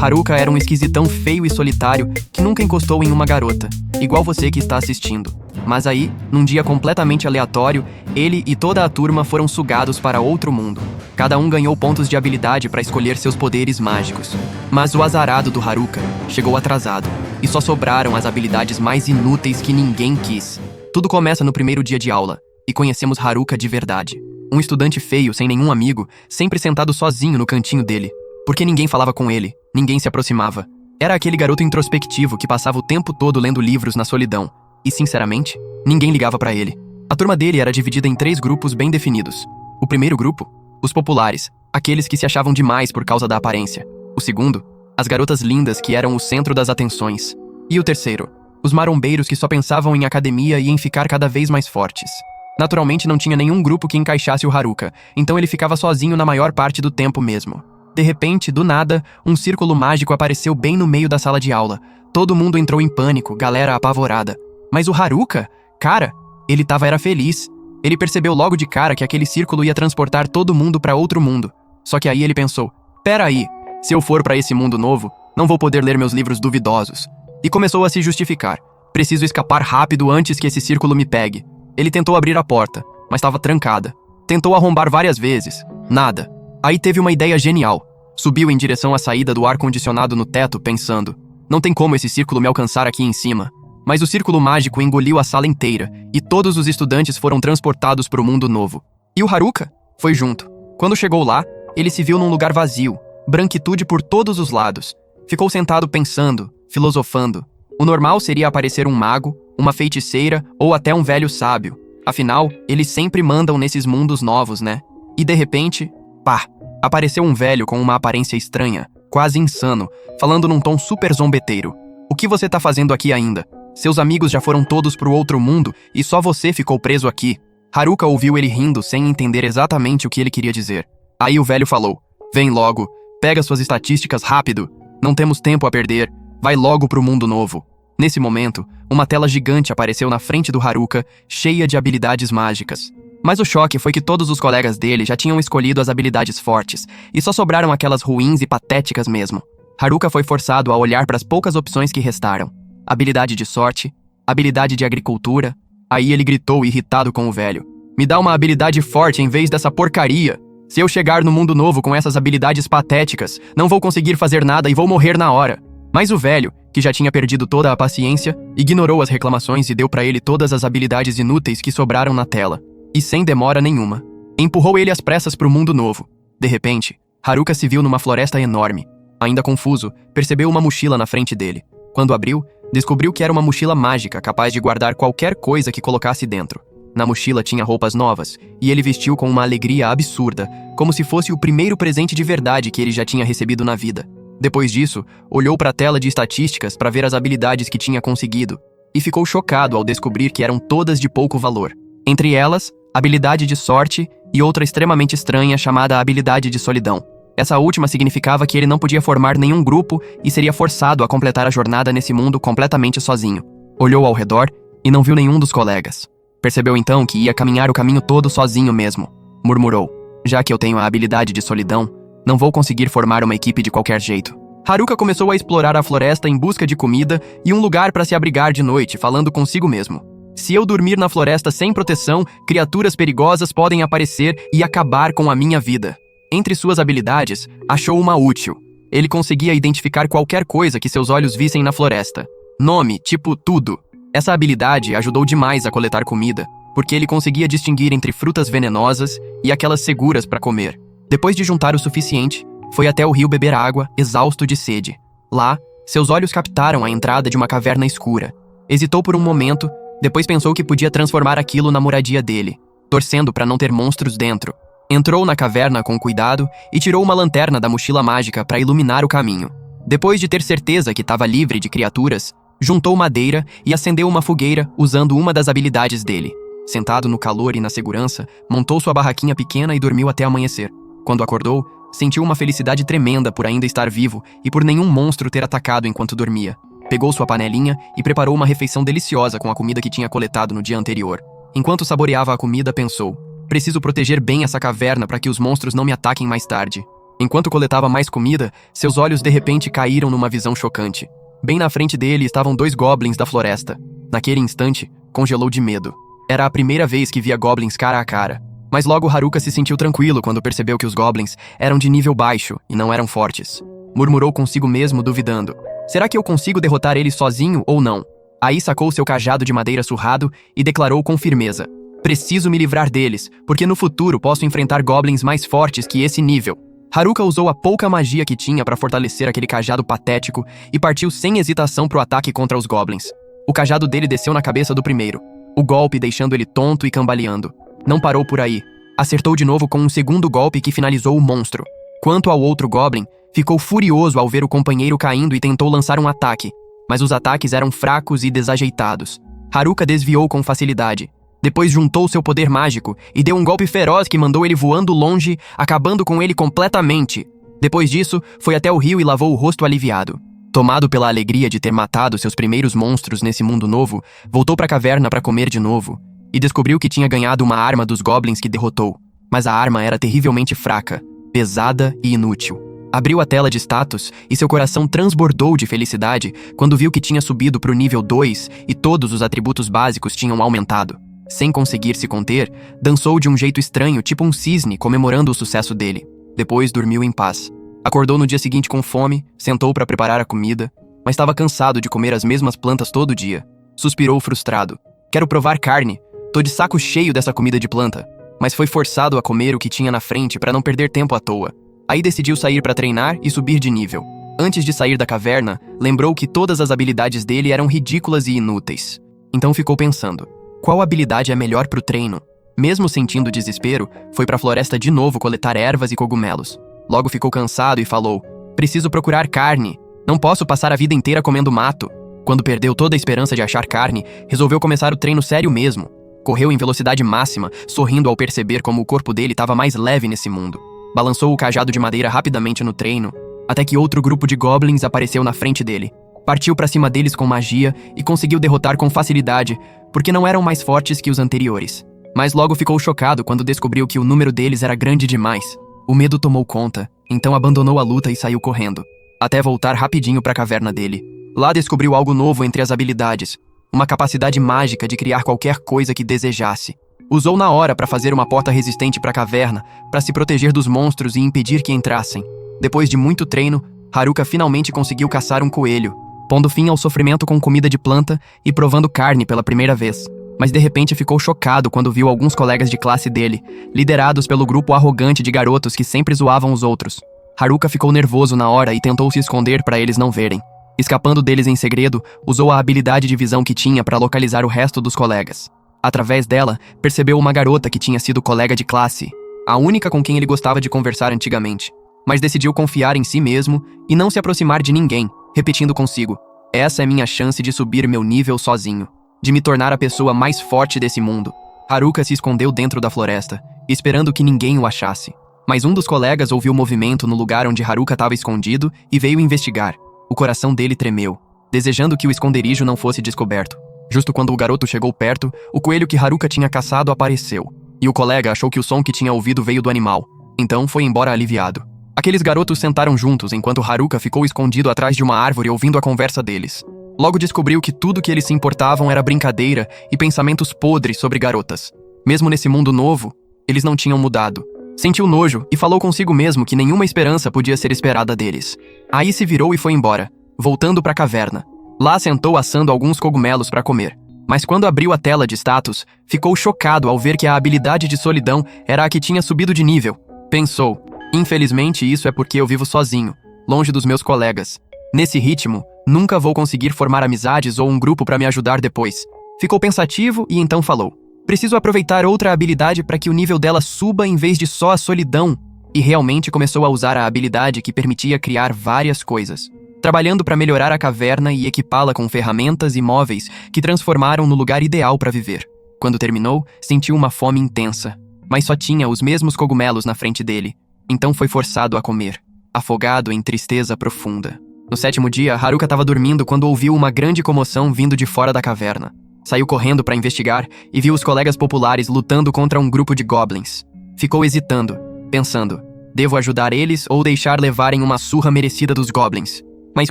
Haruka era um esquisitão feio e solitário que nunca encostou em uma garota, igual você que está assistindo. Mas aí, num dia completamente aleatório, ele e toda a turma foram sugados para outro mundo. Cada um ganhou pontos de habilidade para escolher seus poderes mágicos. Mas o azarado do Haruka chegou atrasado, e só sobraram as habilidades mais inúteis que ninguém quis. Tudo começa no primeiro dia de aula, e conhecemos Haruka de verdade. Um estudante feio, sem nenhum amigo, sempre sentado sozinho no cantinho dele. Porque ninguém falava com ele, ninguém se aproximava. Era aquele garoto introspectivo que passava o tempo todo lendo livros na solidão. E, sinceramente, ninguém ligava pra ele. A turma dele era dividida em 3 grupos bem definidos. O primeiro grupo, os populares, aqueles que se achavam demais por causa da aparência. O segundo, as garotas lindas que eram o centro das atenções. E o terceiro, os marombeiros que só pensavam em academia e em ficar cada vez mais fortes. Naturalmente não tinha nenhum grupo que encaixasse o Haruka, então ele ficava sozinho na maior parte do tempo mesmo. De repente, do nada, um círculo mágico apareceu bem no meio da sala de aula. Todo mundo entrou em pânico, galera apavorada. Mas o Haruka, cara, ele era feliz. Ele percebeu logo de cara que aquele círculo ia transportar todo mundo pra outro mundo. Só que aí ele pensou, pera aí, se eu for pra esse mundo novo, não vou poder ler meus livros duvidosos. E começou a se justificar. Preciso escapar rápido antes que esse círculo me pegue. Ele tentou abrir a porta, mas estava trancada. Tentou arrombar várias vezes. Nada. Aí teve uma ideia genial. Subiu em direção à saída do ar-condicionado no teto, pensando, não tem como esse círculo me alcançar aqui em cima. Mas o círculo mágico engoliu a sala inteira, e todos os estudantes foram transportados para o mundo novo. E o Haruka foi junto. Quando chegou lá, ele se viu num lugar vazio, branquitude por todos os lados. Ficou sentado pensando, filosofando. O normal seria aparecer um mago, uma feiticeira ou até um velho sábio. Afinal, eles sempre mandam nesses mundos novos, né? E de repente, pá! Apareceu um velho com uma aparência estranha, quase insano, falando num tom super zombeteiro. O que você tá fazendo aqui ainda? Seus amigos já foram todos pro outro mundo e só você ficou preso aqui. Haruka ouviu ele rindo sem entender exatamente o que ele queria dizer. Aí o velho falou, vem logo, pega suas estatísticas rápido. Não temos tempo a perder, vai logo pro mundo novo. Nesse momento, uma tela gigante apareceu na frente do Haruka, cheia de habilidades mágicas. Mas o choque foi que todos os colegas dele já tinham escolhido as habilidades fortes, e só sobraram aquelas ruins e patéticas mesmo. Haruka foi forçado a olhar para as poucas opções que restaram. Habilidade de sorte, habilidade de agricultura. Aí ele gritou irritado com o velho. Me dá uma habilidade forte em vez dessa porcaria. Se eu chegar no mundo novo com essas habilidades patéticas, não vou conseguir fazer nada e vou morrer na hora. Mas o velho, que já tinha perdido toda a paciência, ignorou as reclamações e deu para ele todas as habilidades inúteis que sobraram na tela. E sem demora nenhuma, empurrou ele às pressas para o mundo novo. De repente, Haruka se viu numa floresta enorme. Ainda confuso, percebeu uma mochila na frente dele. Quando abriu, descobriu que era uma mochila mágica capaz de guardar qualquer coisa que colocasse dentro. Na mochila tinha roupas novas, e ele vestiu com uma alegria absurda, como se fosse o primeiro presente de verdade que ele já tinha recebido na vida. Depois disso, olhou para a tela de estatísticas para ver as habilidades que tinha conseguido, e ficou chocado ao descobrir que eram todas de pouco valor. Entre elas, habilidade de sorte e outra extremamente estranha chamada habilidade de solidão. Essa última significava que ele não podia formar nenhum grupo e seria forçado a completar a jornada nesse mundo completamente sozinho. Olhou ao redor e não viu nenhum dos colegas. Percebeu então que ia caminhar o caminho todo sozinho mesmo. Murmurou, já que eu tenho a habilidade de solidão, não vou conseguir formar uma equipe de qualquer jeito. Haruka começou a explorar a floresta em busca de comida e um lugar para se abrigar de noite, falando consigo mesmo. Se eu dormir na floresta sem proteção, criaturas perigosas podem aparecer e acabar com a minha vida. Entre suas habilidades, achou uma útil. Ele conseguia identificar qualquer coisa que seus olhos vissem na floresta. Nome, tipo tudo. Essa habilidade ajudou demais a coletar comida, porque ele conseguia distinguir entre frutas venenosas e aquelas seguras para comer. Depois de juntar o suficiente, foi até o rio beber água, exausto de sede. Lá, seus olhos captaram a entrada de uma caverna escura. Hesitou por um momento, depois pensou que podia transformar aquilo na moradia dele, torcendo para não ter monstros dentro. Entrou na caverna com cuidado e tirou uma lanterna da mochila mágica para iluminar o caminho. Depois de ter certeza que estava livre de criaturas, juntou madeira e acendeu uma fogueira usando uma das habilidades dele. Sentado no calor e na segurança, montou sua barraquinha pequena e dormiu até amanhecer. Quando acordou, sentiu uma felicidade tremenda por ainda estar vivo e por nenhum monstro ter atacado enquanto dormia. Pegou sua panelinha e preparou uma refeição deliciosa com a comida que tinha coletado no dia anterior. Enquanto saboreava a comida, pensou, preciso proteger bem essa caverna para que os monstros não me ataquem mais tarde. Enquanto coletava mais comida, seus olhos de repente caíram numa visão chocante. Bem na frente dele estavam 2 goblins da floresta. Naquele instante, congelou de medo. Era a primeira vez que via goblins cara a cara. Mas logo Haruka se sentiu tranquilo quando percebeu que os goblins eram de nível baixo e não eram fortes. Murmurou consigo mesmo, duvidando. Será que eu consigo derrotar eles sozinho ou não? Aí sacou seu cajado de madeira surrado e declarou com firmeza: preciso me livrar deles, porque no futuro posso enfrentar goblins mais fortes que esse nível. Haruka usou a pouca magia que tinha para fortalecer aquele cajado patético e partiu sem hesitação pro ataque contra os goblins. O cajado dele desceu na cabeça do primeiro, o golpe deixando ele tonto e cambaleando. Não parou por aí. Acertou de novo com um segundo golpe que finalizou o monstro. Quanto ao outro goblin, ficou furioso ao ver o companheiro caindo e tentou lançar um ataque, mas os ataques eram fracos e desajeitados. Haruka desviou com facilidade. Depois juntou seu poder mágico e deu um golpe feroz que mandou ele voando longe, acabando com ele completamente. Depois disso, foi até o rio e lavou o rosto aliviado. Tomado pela alegria de ter matado seus primeiros monstros nesse mundo novo, voltou para a caverna para comer de novo e descobriu que tinha ganhado uma arma dos goblins que derrotou. Mas a arma era terrivelmente fraca, pesada e inútil. Abriu a tela de status e seu coração transbordou de felicidade quando viu que tinha subido para o nível 2 e todos os atributos básicos tinham aumentado. Sem conseguir se conter, dançou de um jeito estranho, tipo um cisne, comemorando o sucesso dele. Depois dormiu em paz. Acordou no dia seguinte com fome, sentou para preparar a comida, mas estava cansado de comer as mesmas plantas todo dia. Suspirou frustrado. Quero provar carne. Tô de saco cheio dessa comida de planta. Mas foi forçado a comer o que tinha na frente para não perder tempo à toa. Aí decidiu sair para treinar e subir de nível. Antes de sair da caverna, lembrou que todas as habilidades dele eram ridículas e inúteis. Então ficou pensando: qual habilidade é melhor pro treino? Mesmo sentindo desespero, foi pra floresta de novo coletar ervas e cogumelos. Logo ficou cansado e falou: preciso procurar carne. Não posso passar a vida inteira comendo mato. Quando perdeu toda a esperança de achar carne, resolveu começar o treino sério mesmo. Correu em velocidade máxima, sorrindo ao perceber como o corpo dele estava mais leve nesse mundo. Balançou o cajado de madeira rapidamente no treino, até que outro grupo de goblins apareceu na frente dele. Partiu pra cima deles com magia e conseguiu derrotar com facilidade, porque não eram mais fortes que os anteriores. Mas logo ficou chocado quando descobriu que o número deles era grande demais. O medo tomou conta, então abandonou a luta e saiu correndo, até voltar rapidinho pra caverna dele. Lá descobriu algo novo entre as habilidades, uma capacidade mágica de criar qualquer coisa que desejasse. Usou na hora para fazer uma porta resistente pra caverna, para se proteger dos monstros e impedir que entrassem. Depois de muito treino, Haruka finalmente conseguiu caçar um coelho, pondo fim ao sofrimento com comida de planta e provando carne pela primeira vez. Mas de repente ficou chocado quando viu alguns colegas de classe dele, liderados pelo grupo arrogante de garotos que sempre zoavam os outros. Haruka ficou nervoso na hora e tentou se esconder para eles não verem. Escapando deles em segredo, usou a habilidade de visão que tinha para localizar o resto dos colegas. Através dela, percebeu uma garota que tinha sido colega de classe, a única com quem ele gostava de conversar antigamente. Mas decidiu confiar em si mesmo e não se aproximar de ninguém, repetindo consigo: essa é minha chance de subir meu nível sozinho, de me tornar a pessoa mais forte desse mundo. Haruka se escondeu dentro da floresta, esperando que ninguém o achasse. Mas um dos colegas ouviu movimento no lugar onde Haruka estava escondido e veio investigar. O coração dele tremeu, desejando que o esconderijo não fosse descoberto. Justo quando o garoto chegou perto, o coelho que Haruka tinha caçado apareceu, e o colega achou que o som que tinha ouvido veio do animal. Então foi embora aliviado. Aqueles garotos sentaram juntos enquanto Haruka ficou escondido atrás de uma árvore ouvindo a conversa deles. Logo descobriu que tudo que eles se importavam era brincadeira e pensamentos podres sobre garotas. Mesmo nesse mundo novo, eles não tinham mudado. Sentiu nojo e falou consigo mesmo que nenhuma esperança podia ser esperada deles. Aí se virou e foi embora, voltando para a caverna. Lá sentou assando alguns cogumelos para comer. Mas quando abriu a tela de status, ficou chocado ao ver que a habilidade de solidão era a que tinha subido de nível. Pensou: infelizmente isso é porque eu vivo sozinho, longe dos meus colegas. Nesse ritmo, nunca vou conseguir formar amizades ou um grupo para me ajudar depois. Ficou pensativo e então falou: preciso aproveitar outra habilidade para que o nível dela suba em vez de só a solidão. E realmente começou a usar a habilidade que permitia criar várias coisas, trabalhando para melhorar a caverna e equipá-la com ferramentas e móveis que transformaram no lugar ideal para viver. Quando terminou, sentiu uma fome intensa, mas só tinha os mesmos cogumelos na frente dele. Então foi forçado a comer, afogado em tristeza profunda. No 7º dia, Haruka estava dormindo quando ouviu uma grande comoção vindo de fora da caverna. Saiu correndo para investigar e viu os colegas populares lutando contra um grupo de goblins. Ficou hesitando, pensando: Devo ajudar eles ou deixar levarem uma surra merecida dos goblins? Mas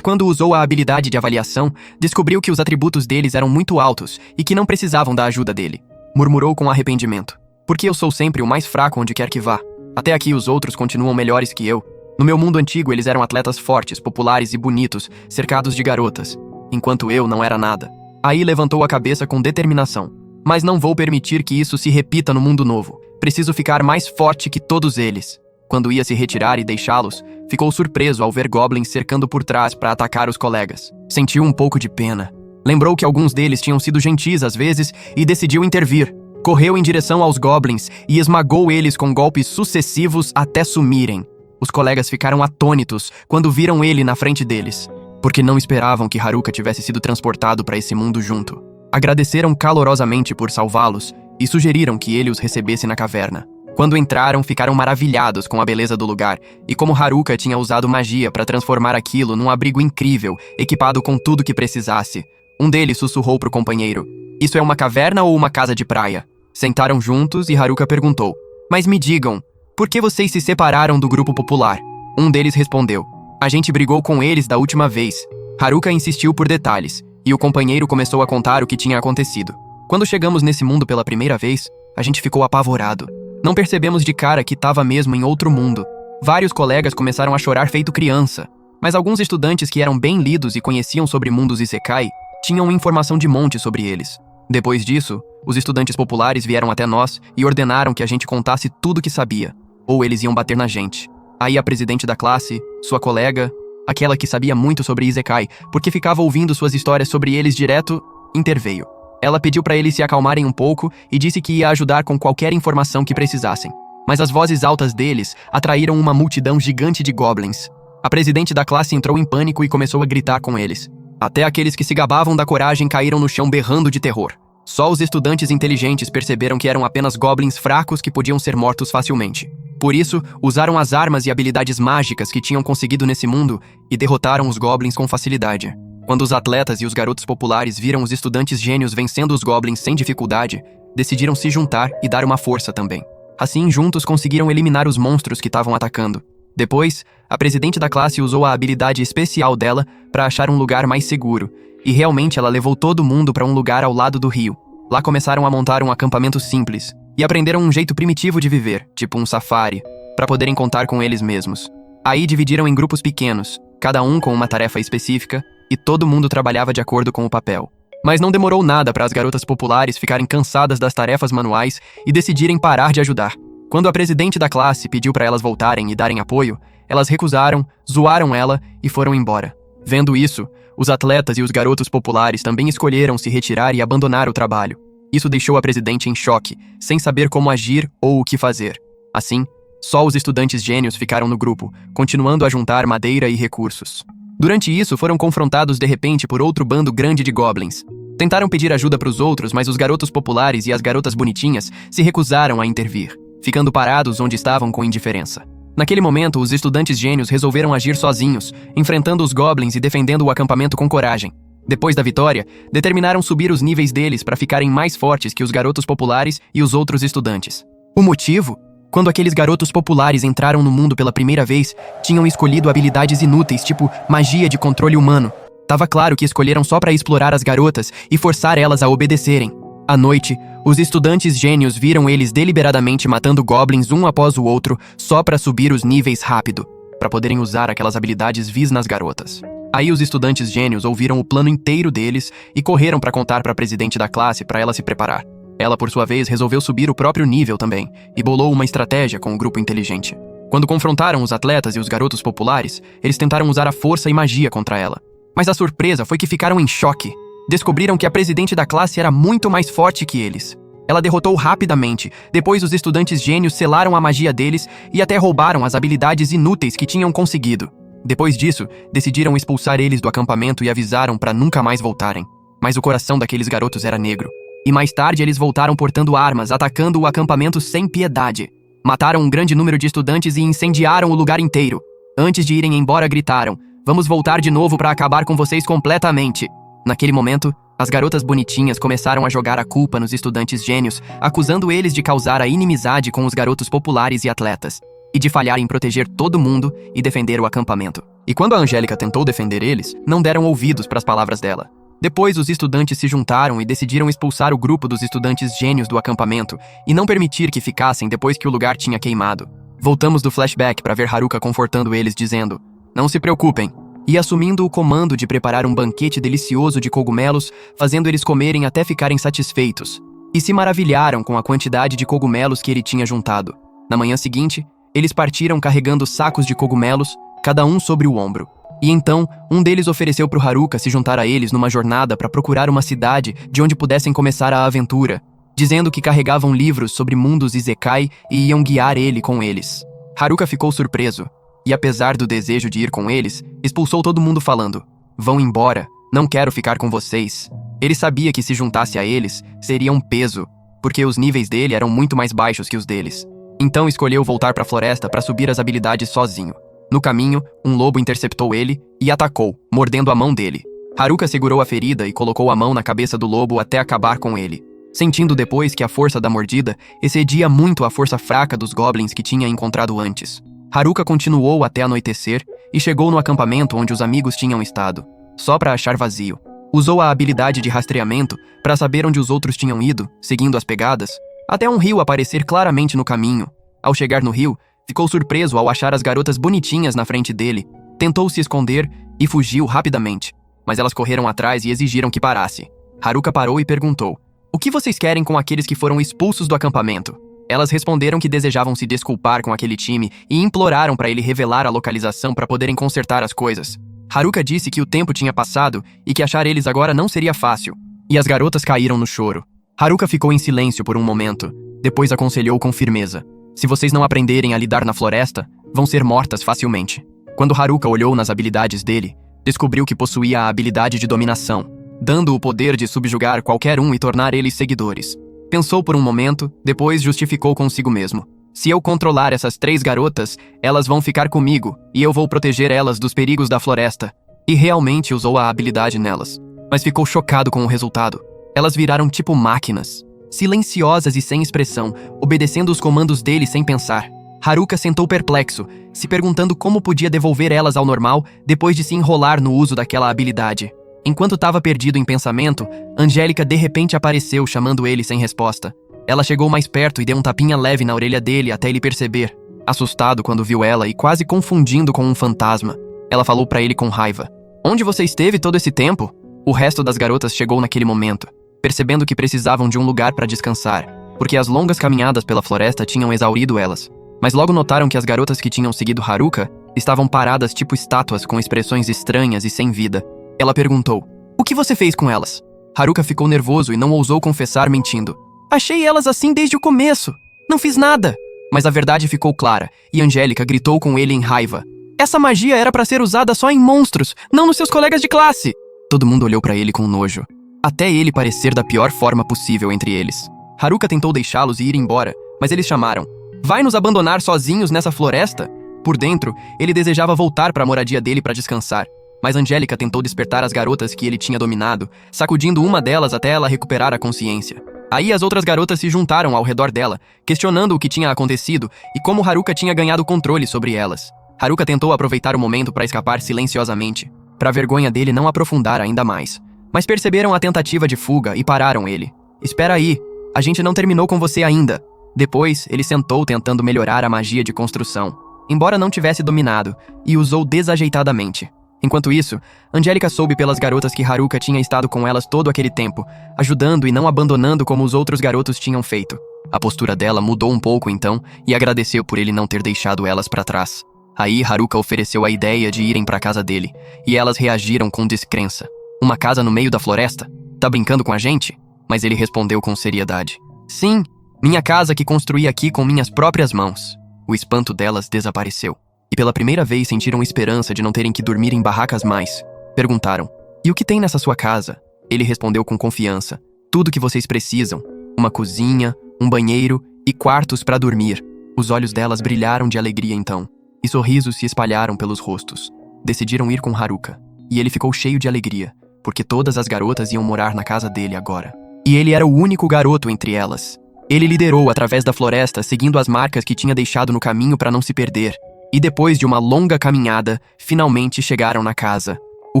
quando usou a habilidade de avaliação, descobriu que os atributos deles eram muito altos e que não precisavam da ajuda dele. Murmurou com arrependimento. Porque eu sou sempre o mais fraco onde quer que vá. Até aqui os outros continuam melhores que eu. No meu mundo antigo eles eram atletas fortes, populares e bonitos, cercados de garotas. Enquanto eu não era nada. Aí levantou a cabeça com determinação. Mas não vou permitir que isso se repita no mundo novo. Preciso ficar mais forte que todos eles. Quando ia se retirar e deixá-los, ficou surpreso ao ver goblins cercando por trás para atacar os colegas. Sentiu um pouco de pena. Lembrou que alguns deles tinham sido gentis às vezes e decidiu intervir. Correu em direção aos goblins e esmagou eles com golpes sucessivos até sumirem. Os colegas ficaram atônitos quando viram ele na frente deles, porque não esperavam que Haruka tivesse sido transportado para esse mundo junto. Agradeceram calorosamente por salvá-los e sugeriram que ele os recebesse na caverna. Quando entraram, ficaram maravilhados com a beleza do lugar e como Haruka tinha usado magia para transformar aquilo num abrigo incrível, equipado com tudo que precisasse. Um deles sussurrou pro companheiro: "Isso é uma caverna ou uma casa de praia?" Sentaram juntos e Haruka perguntou: "Mas me digam, por que vocês se separaram do grupo popular?" Um deles respondeu: "A gente brigou com eles da última vez." Haruka insistiu por detalhes e o companheiro começou a contar o que tinha acontecido. "Quando chegamos nesse mundo pela primeira vez, a gente ficou apavorado. Não percebemos de cara que estava mesmo em outro mundo. Vários colegas começaram a chorar feito criança, mas alguns estudantes que eram bem lidos e conheciam sobre mundos Isekai tinham informação de monte sobre eles. Depois disso, os estudantes populares vieram até nós e ordenaram que a gente contasse tudo o que sabia, ou eles iam bater na gente. Aí a presidente da classe, sua colega, aquela que sabia muito sobre Isekai, porque ficava ouvindo suas histórias sobre eles direto, interveio. Ela pediu para eles se acalmarem um pouco e disse que ia ajudar com qualquer informação que precisassem. Mas as vozes altas deles atraíram uma multidão gigante de goblins. A presidente da classe entrou em pânico e começou a gritar com eles. Até aqueles que se gabavam da coragem caíram no chão berrando de terror. Só os estudantes inteligentes perceberam que eram apenas goblins fracos que podiam ser mortos facilmente. Por isso, usaram as armas e habilidades mágicas que tinham conseguido nesse mundo e derrotaram os goblins com facilidade. Quando os atletas e os garotos populares viram os estudantes gênios vencendo os goblins sem dificuldade, decidiram se juntar e dar uma força também. Assim, juntos conseguiram eliminar os monstros que estavam atacando. Depois, a presidente da classe usou a habilidade especial dela para achar um lugar mais seguro, e realmente ela levou todo mundo para um lugar ao lado do rio. Lá começaram a montar um acampamento simples, e aprenderam um jeito primitivo de viver, tipo um safari, para poderem contar com eles mesmos. Aí dividiram em grupos pequenos, cada um com uma tarefa específica, e todo mundo trabalhava de acordo com o papel. Mas não demorou nada para as garotas populares ficarem cansadas das tarefas manuais e decidirem parar de ajudar. Quando a presidente da classe pediu para elas voltarem e darem apoio, elas recusaram, zoaram ela e foram embora. Vendo isso, os atletas e os garotos populares também escolheram se retirar e abandonar o trabalho. Isso deixou a presidente em choque, sem saber como agir ou o que fazer. Assim, só os estudantes gênios ficaram no grupo, continuando a juntar madeira e recursos. Durante isso, foram confrontados de repente por outro bando grande de goblins. Tentaram pedir ajuda para os outros, mas os garotos populares e as garotas bonitinhas se recusaram a intervir, ficando parados onde estavam com indiferença. Naquele momento, os estudantes gênios resolveram agir sozinhos, enfrentando os goblins e defendendo o acampamento com coragem. Depois da vitória, determinaram subir os níveis deles para ficarem mais fortes que os garotos populares e os outros estudantes. O motivo? Quando aqueles garotos populares entraram no mundo pela primeira vez, tinham escolhido habilidades inúteis, tipo magia de controle humano. Tava claro que escolheram só para explorar as garotas e forçar elas a obedecerem. À noite, os estudantes gênios viram eles deliberadamente matando goblins um após o outro só para subir os níveis rápido, para poderem usar aquelas habilidades vis nas garotas. Aí os estudantes gênios ouviram o plano inteiro deles e correram para contar para a presidente da classe para ela se preparar. Ela, por sua vez, resolveu subir o próprio nível também e bolou uma estratégia com o grupo inteligente. Quando confrontaram os atletas e os garotos populares, eles tentaram usar a força e magia contra ela. Mas a surpresa foi que ficaram em choque. Descobriram que a presidente da classe era muito mais forte que eles. Ela derrotou rapidamente. Depois, os estudantes gênios selaram a magia deles e até roubaram as habilidades inúteis que tinham conseguido. Depois disso, decidiram expulsar eles do acampamento e avisaram para nunca mais voltarem. Mas o coração daqueles garotos era negro. E mais tarde eles voltaram portando armas, atacando o acampamento sem piedade. Mataram um grande número de estudantes e incendiaram o lugar inteiro. Antes de irem embora, gritaram: "Vamos voltar de novo para acabar com vocês completamente." Naquele momento, as garotas bonitinhas começaram a jogar a culpa nos estudantes gênios, acusando eles de causar a inimizade com os garotos populares e atletas. e de falhar em proteger todo mundo e defender o acampamento. E quando a Angélica tentou defender eles, não deram ouvidos para as palavras dela. Depois, os estudantes se juntaram e decidiram expulsar o grupo dos estudantes gênios do acampamento e não permitir que ficassem depois que o lugar tinha queimado. Voltamos do flashback para ver Haruka confortando eles, dizendo: "Não se preocupem", e assumindo o comando de preparar um banquete delicioso de cogumelos, fazendo eles comerem até ficarem satisfeitos. E se maravilharam com a quantidade de cogumelos que ele tinha juntado. Na manhã seguinte, eles partiram carregando sacos de cogumelos, cada um sobre o ombro. E então, um deles ofereceu para o Haruka se juntar a eles numa jornada para procurar uma cidade de onde pudessem começar a aventura, dizendo que carregavam livros sobre mundos Isekai e iam guiar ele com eles. Haruka ficou surpreso, e apesar do desejo de ir com eles, expulsou todo mundo falando: "Vão embora, não quero ficar com vocês." Ele sabia que se juntasse a eles, seria um peso, porque os níveis dele eram muito mais baixos que os deles. Então escolheu voltar para a floresta para subir as habilidades sozinho. No caminho, um lobo interceptou ele e atacou, mordendo a mão dele. Haruka segurou a ferida e colocou a mão na cabeça do lobo até acabar com ele, sentindo depois que a força da mordida excedia muito a força fraca dos goblins que tinha encontrado antes. Haruka continuou até anoitecer e chegou no acampamento onde os amigos tinham estado, só para achar vazio. Usou a habilidade de rastreamento para saber onde os outros tinham ido, seguindo as pegadas, até um rio aparecer claramente no caminho. Ao chegar no rio, ficou surpreso ao achar as garotas bonitinhas na frente dele, tentou se esconder e fugiu rapidamente, mas elas correram atrás e exigiram que parasse. Haruka parou e perguntou: "O que vocês querem com aqueles que foram expulsos do acampamento?" Elas responderam que desejavam se desculpar com aquele time e imploraram para ele revelar a localização para poderem consertar as coisas. Haruka disse que o tempo tinha passado e que achar eles agora não seria fácil, e as garotas caíram no choro. Haruka ficou em silêncio por um momento, depois aconselhou com firmeza: "Se vocês não aprenderem a lidar na floresta, vão ser mortas facilmente." Quando Haruka olhou nas habilidades dele, descobriu que possuía a habilidade de dominação, dando o poder de subjugar qualquer um e tornar eles seguidores. Pensou por um momento, depois justificou consigo mesmo: "Se eu controlar essas 3 garotas, elas vão ficar comigo, e eu vou proteger elas dos perigos da floresta." E realmente usou a habilidade nelas, mas ficou chocado com o resultado. Elas viraram tipo máquinas, silenciosas e sem expressão, obedecendo os comandos dele sem pensar. Haruka sentou perplexo, se perguntando como podia devolver elas ao normal depois de se enrolar no uso daquela habilidade. Enquanto estava perdido em pensamento, Angélica de repente apareceu, chamando ele sem resposta. Ela chegou mais perto e deu um tapinha leve na orelha dele até ele perceber. Assustado quando viu ela e quase confundindo com um fantasma, ela falou pra ele com raiva: "Onde você esteve todo esse tempo?" O resto das garotas chegou naquele momento, percebendo que precisavam de um lugar para descansar, porque as longas caminhadas pela floresta tinham exaurido elas. Mas logo notaram que as garotas que tinham seguido Haruka estavam paradas tipo estátuas com expressões estranhas e sem vida. Ela perguntou: "O que você fez com elas?" Haruka ficou nervoso e não ousou confessar, mentindo: "Achei elas assim desde o começo. Não fiz nada." Mas a verdade ficou clara, e Angélica gritou com ele em raiva: "Essa magia era para ser usada só em monstros, não nos seus colegas de classe." Todo mundo olhou para ele com nojo, até ele parecer da pior forma possível entre eles. Haruka tentou deixá-los e ir embora, mas eles chamaram: "Vai nos abandonar sozinhos nessa floresta?" Por dentro, ele desejava voltar para a moradia dele para descansar, mas Angélica tentou despertar as garotas que ele tinha dominado, sacudindo uma delas até ela recuperar a consciência. Aí as outras garotas se juntaram ao redor dela, questionando o que tinha acontecido e como Haruka tinha ganhado controle sobre elas. Haruka tentou aproveitar o momento para escapar silenciosamente, para a vergonha dele não aprofundar ainda mais. Mas perceberam a tentativa de fuga e pararam ele. "Espera aí, a gente não terminou com você ainda." Depois, ele sentou tentando melhorar a magia de construção, embora não tivesse dominado, e usou desajeitadamente. Enquanto isso, Angélica soube pelas garotas que Haruka tinha estado com elas todo aquele tempo, ajudando e não abandonando como os outros garotos tinham feito. A postura dela mudou um pouco então, e agradeceu por ele não ter deixado elas para trás. Aí Haruka ofereceu a ideia de irem para a casa dele, e elas reagiram com descrença. "Uma casa no meio da floresta? Tá brincando com a gente?" Mas ele respondeu com seriedade: "Sim, minha casa que construí aqui com minhas próprias mãos." O espanto delas desapareceu, e pela primeira vez sentiram esperança de não terem que dormir em barracas mais. Perguntaram: "E o que tem nessa sua casa?" Ele respondeu com confiança: "Tudo o que vocês precisam. Uma cozinha, um banheiro e quartos para dormir." Os olhos delas brilharam de alegria então, e sorrisos se espalharam pelos rostos. Decidiram ir com Haruka, e ele ficou cheio de alegria, porque todas as garotas iam morar na casa dele agora. E ele era o único garoto entre elas. Ele liderou através da floresta, seguindo as marcas que tinha deixado no caminho para não se perder. E depois de uma longa caminhada, finalmente chegaram na casa. O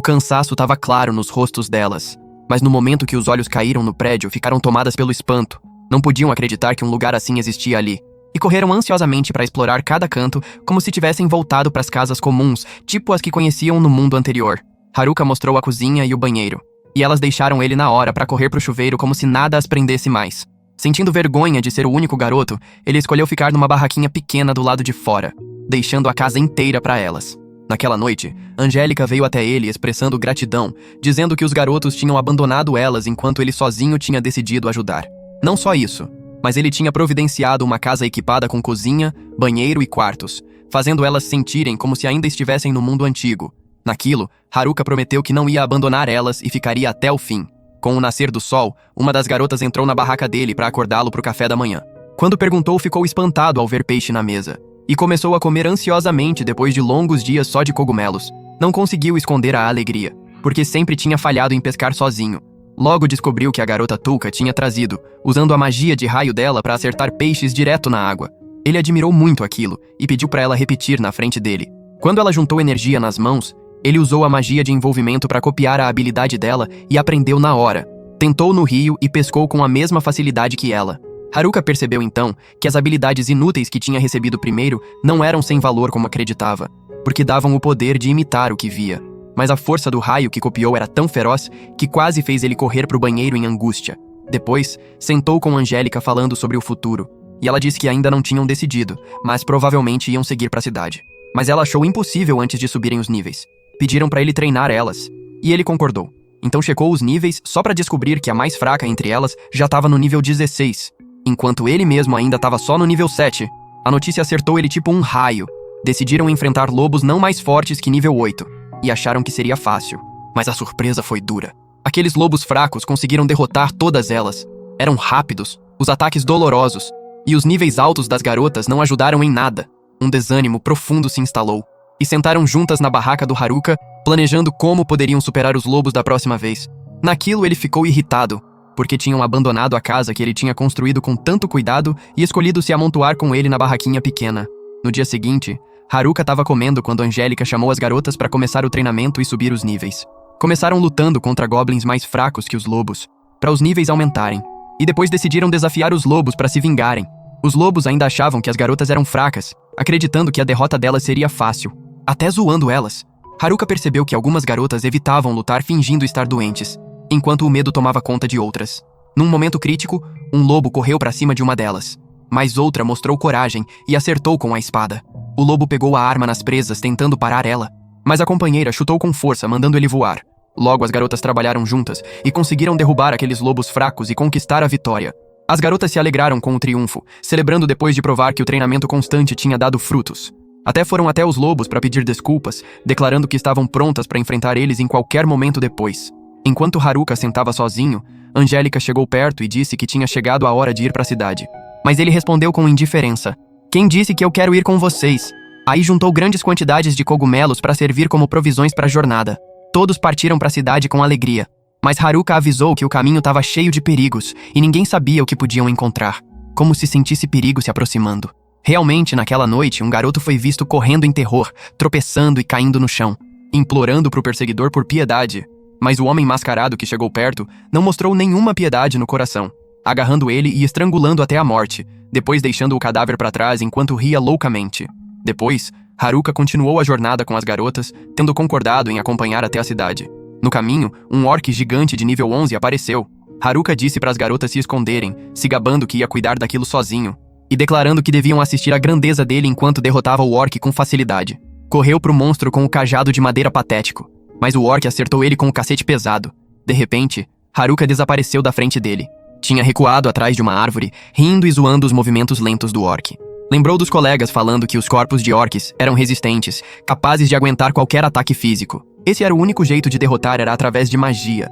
cansaço estava claro nos rostos delas, mas no momento que os olhos caíram no prédio, ficaram tomadas pelo espanto. Não podiam acreditar que um lugar assim existia ali. E correram ansiosamente para explorar cada canto, como se tivessem voltado para as casas comuns, tipo as que conheciam no mundo anterior. Haruka mostrou a cozinha e o banheiro, e elas deixaram ele na hora para correr pro chuveiro como se nada as prendesse mais. Sentindo vergonha de ser o único garoto, ele escolheu ficar numa barraquinha pequena do lado de fora, deixando a casa inteira para elas. Naquela noite, Angélica veio até ele expressando gratidão, dizendo que os garotos tinham abandonado elas enquanto ele sozinho tinha decidido ajudar. Não só isso, mas ele tinha providenciado uma casa equipada com cozinha, banheiro e quartos, fazendo elas sentirem como se ainda estivessem no mundo antigo. Naquilo, Haruka prometeu que não ia abandonar elas e ficaria até o fim. Com o nascer do sol, uma das garotas entrou na barraca dele para acordá-lo pro café da manhã. Quando perguntou, ficou espantado ao ver peixe na mesa. E começou a comer ansiosamente depois de longos dias só de cogumelos. Não conseguiu esconder a alegria, porque sempre tinha falhado em pescar sozinho. Logo descobriu que a garota Tulka tinha trazido, usando a magia de raio dela para acertar peixes direto na água. Ele admirou muito aquilo e pediu para ela repetir na frente dele. Quando ela juntou energia nas mãos, ele usou a magia de envolvimento para copiar a habilidade dela e aprendeu na hora. Tentou no rio e pescou com a mesma facilidade que ela. Haruka percebeu então que as habilidades inúteis que tinha recebido primeiro não eram sem valor como acreditava, porque davam o poder de imitar o que via. Mas a força do raio que copiou era tão feroz que quase fez ele correr pro banheiro em angústia. Depois, sentou com Angélica falando sobre o futuro, e ela disse que ainda não tinham decidido, mas provavelmente iam seguir para a cidade. Mas ela achou impossível antes de subirem os níveis. Pediram para ele treinar elas, e ele concordou. Então checou os níveis só para descobrir que a mais fraca entre elas já estava no nível 16, enquanto ele mesmo ainda estava só no nível 7. A notícia acertou ele tipo um raio. Decidiram enfrentar lobos não mais fortes que nível 8, e acharam que seria fácil. Mas a surpresa foi dura. Aqueles lobos fracos conseguiram derrotar todas elas. Eram rápidos, os ataques dolorosos, e os níveis altos das garotas não ajudaram em nada. Um desânimo profundo se instalou, e sentaram juntas na barraca do Haruka, planejando como poderiam superar os lobos da próxima vez. Naquilo ele ficou irritado, porque tinham abandonado a casa que ele tinha construído com tanto cuidado e escolhido se amontoar com ele na barraquinha pequena. No dia seguinte, Haruka estava comendo quando Angélica chamou as garotas para começar o treinamento e subir os níveis. Começaram lutando contra goblins mais fracos que os lobos, para os níveis aumentarem, e depois decidiram desafiar os lobos para se vingarem. Os lobos ainda achavam que as garotas eram fracas, acreditando que a derrota delas seria fácil, até zoando elas. Haruka percebeu que algumas garotas evitavam lutar fingindo estar doentes, enquanto o medo tomava conta de outras. Num momento crítico, um lobo correu para cima de uma delas, mas outra mostrou coragem e acertou com a espada. O lobo pegou a arma nas presas, tentando parar ela, mas a companheira chutou com força, mandando ele voar. Logo as garotas trabalharam juntas e conseguiram derrubar aqueles lobos fracos e conquistar a vitória. As garotas se alegraram com o triunfo, celebrando depois de provar que o treinamento constante tinha dado frutos. Até foram até os lobos para pedir desculpas, declarando que estavam prontas para enfrentar eles em qualquer momento depois. Enquanto Haruka sentava sozinho, Angélica chegou perto e disse que tinha chegado a hora de ir para a cidade. Mas ele respondeu com indiferença. Quem disse que eu quero ir com vocês? Aí juntou grandes quantidades de cogumelos para servir como provisões para a jornada. Todos partiram para a cidade com alegria. Mas Haruka avisou que o caminho estava cheio de perigos e ninguém sabia o que podiam encontrar, como se sentisse perigo se aproximando. Realmente, naquela noite, um garoto foi visto correndo em terror, tropeçando e caindo no chão, implorando pro perseguidor por piedade. Mas o homem mascarado que chegou perto não mostrou nenhuma piedade no coração, agarrando ele e estrangulando até a morte, depois deixando o cadáver para trás enquanto ria loucamente. Depois, Haruka continuou a jornada com as garotas, tendo concordado em acompanhar até a cidade. No caminho, um orc gigante de nível 11 apareceu. Haruka disse para as garotas se esconderem, se gabando que ia cuidar daquilo sozinho, e declarando que deviam assistir à grandeza dele enquanto derrotava o orc com facilidade. Correu pro monstro com o cajado de madeira patético, mas o orc acertou ele com o cacete pesado. De repente, Haruka desapareceu da frente dele. Tinha recuado atrás de uma árvore, rindo e zoando os movimentos lentos do orc. Lembrou dos colegas falando que os corpos de orcs eram resistentes, capazes de aguentar qualquer ataque físico. Esse era o único jeito de derrotar, era através de magia.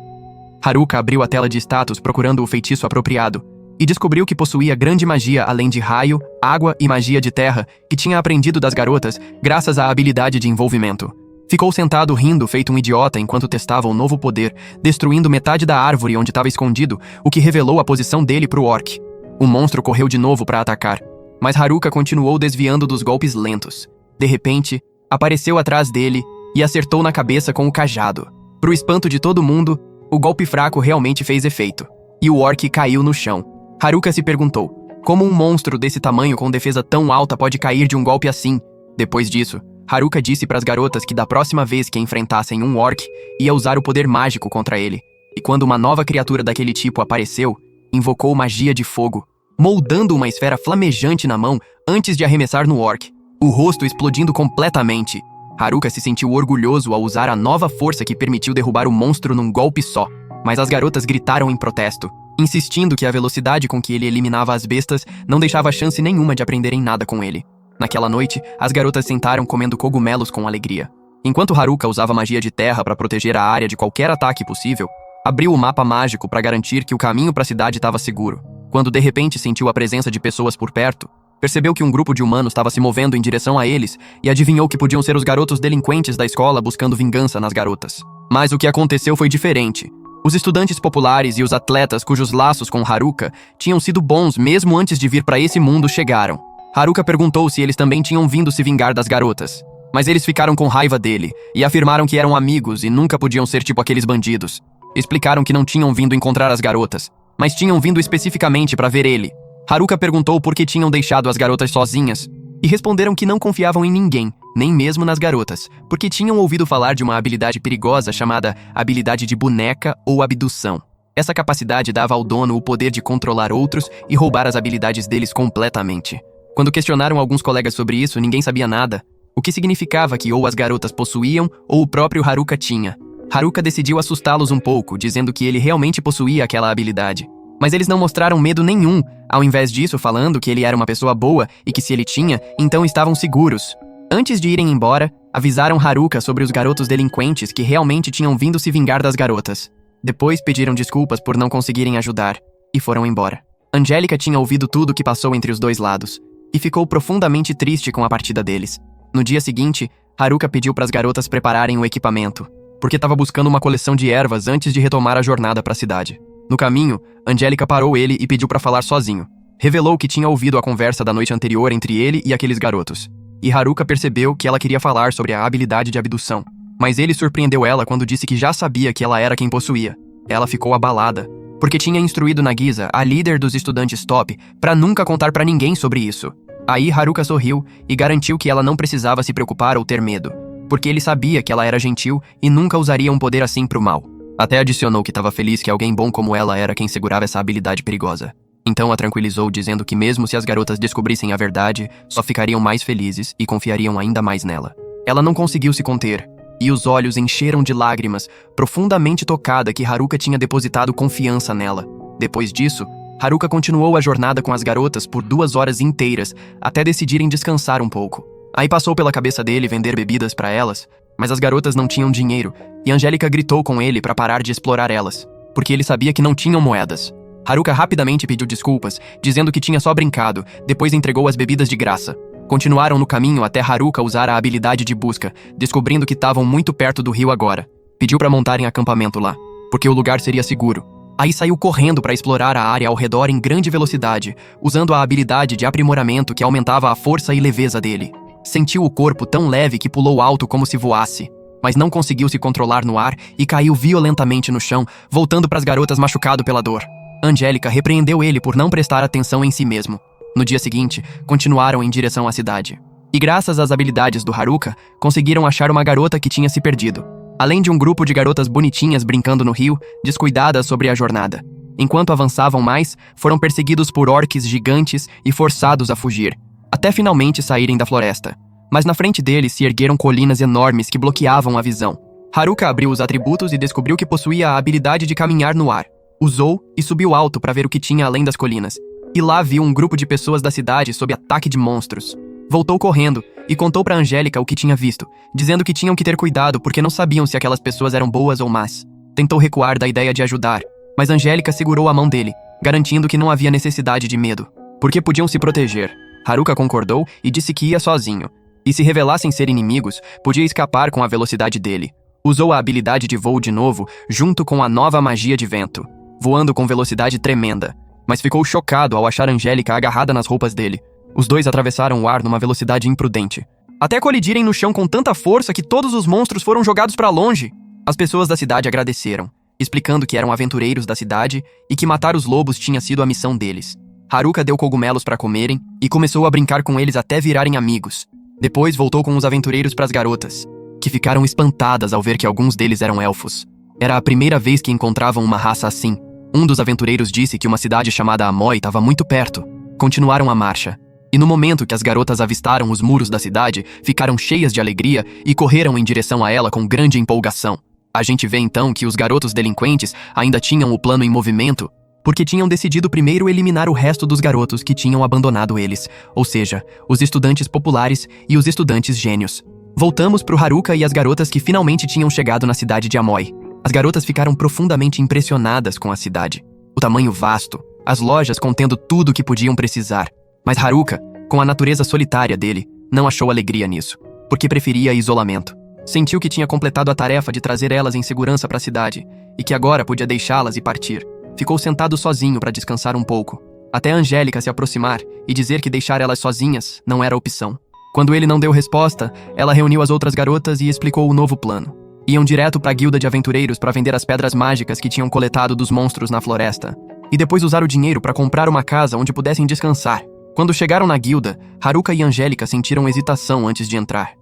Haruka abriu a tela de status procurando o feitiço apropriado, e descobriu que possuía grande magia além de raio, água e magia de terra que tinha aprendido das garotas graças à habilidade de envolvimento. Ficou sentado rindo feito um idiota enquanto testava o novo poder, destruindo metade da árvore onde estava escondido, o que revelou a posição dele pro orc. O monstro correu de novo para atacar, mas Haruka continuou desviando dos golpes lentos. De repente, apareceu atrás dele e acertou na cabeça com o cajado. Pro espanto de todo mundo, o golpe fraco realmente fez efeito, e o orc caiu no chão. Haruka se perguntou, como um monstro desse tamanho com defesa tão alta pode cair de um golpe assim? Depois disso, Haruka disse para as garotas que da próxima vez que enfrentassem um orc, ia usar o poder mágico contra ele. E quando uma nova criatura daquele tipo apareceu, invocou magia de fogo, moldando uma esfera flamejante na mão antes de arremessar no orc, o rosto explodindo completamente. Haruka se sentiu orgulhoso ao usar a nova força que permitiu derrubar o monstro num golpe só, mas as garotas gritaram em protesto, insistindo que a velocidade com que ele eliminava as bestas não deixava chance nenhuma de aprenderem nada com ele. Naquela noite, as garotas sentaram comendo cogumelos com alegria. Enquanto Haruka usava magia de terra para proteger a área de qualquer ataque possível, abriu o mapa mágico para garantir que o caminho para a cidade estava seguro. Quando de repente sentiu a presença de pessoas por perto, percebeu que um grupo de humanos estava se movendo em direção a eles e adivinhou que podiam ser os garotos delinquentes da escola buscando vingança nas garotas. Mas o que aconteceu foi diferente. Os estudantes populares e os atletas cujos laços com Haruka tinham sido bons mesmo antes de vir para esse mundo chegaram. Haruka perguntou se eles também tinham vindo se vingar das garotas, mas eles ficaram com raiva dele e afirmaram que eram amigos e nunca podiam ser tipo aqueles bandidos. Explicaram que não tinham vindo encontrar as garotas, mas tinham vindo especificamente para ver ele. Haruka perguntou por que tinham deixado as garotas sozinhas, e responderam que não confiavam em ninguém, nem mesmo nas garotas, porque tinham ouvido falar de uma habilidade perigosa chamada habilidade de boneca ou abdução. Essa capacidade dava ao dono o poder de controlar outros e roubar as habilidades deles completamente. Quando questionaram alguns colegas sobre isso, ninguém sabia nada, o que significava que ou as garotas possuíam ou o próprio Haruka tinha. Haruka decidiu assustá-los um pouco, dizendo que ele realmente possuía aquela habilidade. Mas eles não mostraram medo nenhum, ao invés disso falando que ele era uma pessoa boa e que se ele tinha, então estavam seguros. Antes de irem embora, avisaram Haruka sobre os garotos delinquentes que realmente tinham vindo se vingar das garotas. Depois pediram desculpas por não conseguirem ajudar, e foram embora. Angélica tinha ouvido tudo o que passou entre os dois lados, e ficou profundamente triste com a partida deles. No dia seguinte, Haruka pediu para as garotas prepararem o equipamento, porque estava buscando uma coleção de ervas antes de retomar a jornada para a cidade. No caminho, Angélica parou ele e pediu para falar sozinho. Revelou que tinha ouvido a conversa da noite anterior entre ele e aqueles garotos. E Haruka percebeu que ela queria falar sobre a habilidade de abdução. Mas ele surpreendeu ela quando disse que já sabia que ela era quem possuía. Ela ficou abalada, porque tinha instruído Nagisa, a líder dos estudantes top, para nunca contar para ninguém sobre isso. Aí Haruka sorriu e garantiu que ela não precisava se preocupar ou ter medo, porque ele sabia que ela era gentil e nunca usaria um poder assim pro mal. Até adicionou que estava feliz que alguém bom como ela era quem segurava essa habilidade perigosa. Então a tranquilizou dizendo que mesmo se as garotas descobrissem a verdade, só ficariam mais felizes e confiariam ainda mais nela. Ela não conseguiu se conter, e os olhos encheram de lágrimas, profundamente tocada que Haruka tinha depositado confiança nela. Depois disso, Haruka continuou a jornada com as garotas por 2 horas inteiras, até decidirem descansar um pouco. Aí passou pela cabeça dele vender bebidas para elas, mas as garotas não tinham dinheiro, e Angélica gritou com ele para parar de explorar elas, porque ele sabia que não tinham moedas. Haruka rapidamente pediu desculpas, dizendo que tinha só brincado, depois entregou as bebidas de graça. Continuaram no caminho até Haruka usar a habilidade de busca, descobrindo que estavam muito perto do rio agora. Pediu para montarem acampamento lá, porque o lugar seria seguro. Aí saiu correndo para explorar a área ao redor em grande velocidade, usando a habilidade de aprimoramento que aumentava a força e leveza dele. Sentiu o corpo tão leve que pulou alto como se voasse, mas não conseguiu se controlar no ar e caiu violentamente no chão, voltando para as garotas machucado pela dor. Angélica repreendeu ele por não prestar atenção em si mesmo. No dia seguinte, continuaram em direção à cidade. E graças às habilidades do Haruka, conseguiram achar uma garota que tinha se perdido, além de um grupo de garotas bonitinhas brincando no rio, descuidadas sobre a jornada. Enquanto avançavam mais, foram perseguidos por orques gigantes e forçados a fugir, até finalmente saírem da floresta. Mas na frente deles se ergueram colinas enormes que bloqueavam a visão. Haruka abriu os atributos e descobriu que possuía a habilidade de caminhar no ar. Usou e subiu alto para ver o que tinha além das colinas. E lá viu um grupo de pessoas da cidade sob ataque de monstros. Voltou correndo e contou para Angélica o que tinha visto, dizendo que tinham que ter cuidado porque não sabiam se aquelas pessoas eram boas ou más. Tentou recuar da ideia de ajudar, mas Angélica segurou a mão dele, garantindo que não havia necessidade de medo, porque podiam se proteger. Haruka concordou e disse que ia sozinho, e se revelassem ser inimigos, podia escapar com a velocidade dele. Usou a habilidade de voo de novo, junto com a nova magia de vento, voando com velocidade tremenda. mas ficou chocado ao achar Angélica agarrada nas roupas dele. Os dois atravessaram o ar numa velocidade imprudente, até colidirem no chão com tanta força que todos os monstros foram jogados para longe. As pessoas da cidade agradeceram, explicando que eram aventureiros da cidade e que matar os lobos tinha sido a missão deles. Haruka deu cogumelos para comerem e começou a brincar com eles até virarem amigos. Depois voltou com os aventureiros para as garotas, que ficaram espantadas ao ver que alguns deles eram elfos. Era a primeira vez que encontravam uma raça assim. Um dos aventureiros disse que uma cidade chamada Amoy estava muito perto. Continuaram a marcha. E no momento que as garotas avistaram os muros da cidade, ficaram cheias de alegria e correram em direção a ela com grande empolgação. A gente vê então que os garotos delinquentes ainda tinham o plano em movimento, porque tinham decidido primeiro eliminar o resto dos garotos que tinham abandonado eles, ou seja, os estudantes populares e os estudantes gênios. Voltamos pro Haruka e as garotas que finalmente tinham chegado na cidade de Amoy. As garotas ficaram profundamente impressionadas com a cidade. O tamanho vasto, as lojas contendo tudo o que podiam precisar. Mas Haruka, com a natureza solitária dele, não achou alegria nisso, porque preferia isolamento. Sentiu que tinha completado a tarefa de trazer elas em segurança para a cidade, e que agora podia deixá-las e partir. Ficou sentado sozinho para descansar um pouco, até Angélica se aproximar e dizer que deixar elas sozinhas não era opção. Quando ele não deu resposta, ela reuniu as outras garotas e explicou o novo plano. Iam direto para a guilda de aventureiros para vender as pedras mágicas que tinham coletado dos monstros na floresta, e depois usar o dinheiro para comprar uma casa onde pudessem descansar. Quando chegaram na guilda, Haruka e Angélica sentiram hesitação antes de entrar.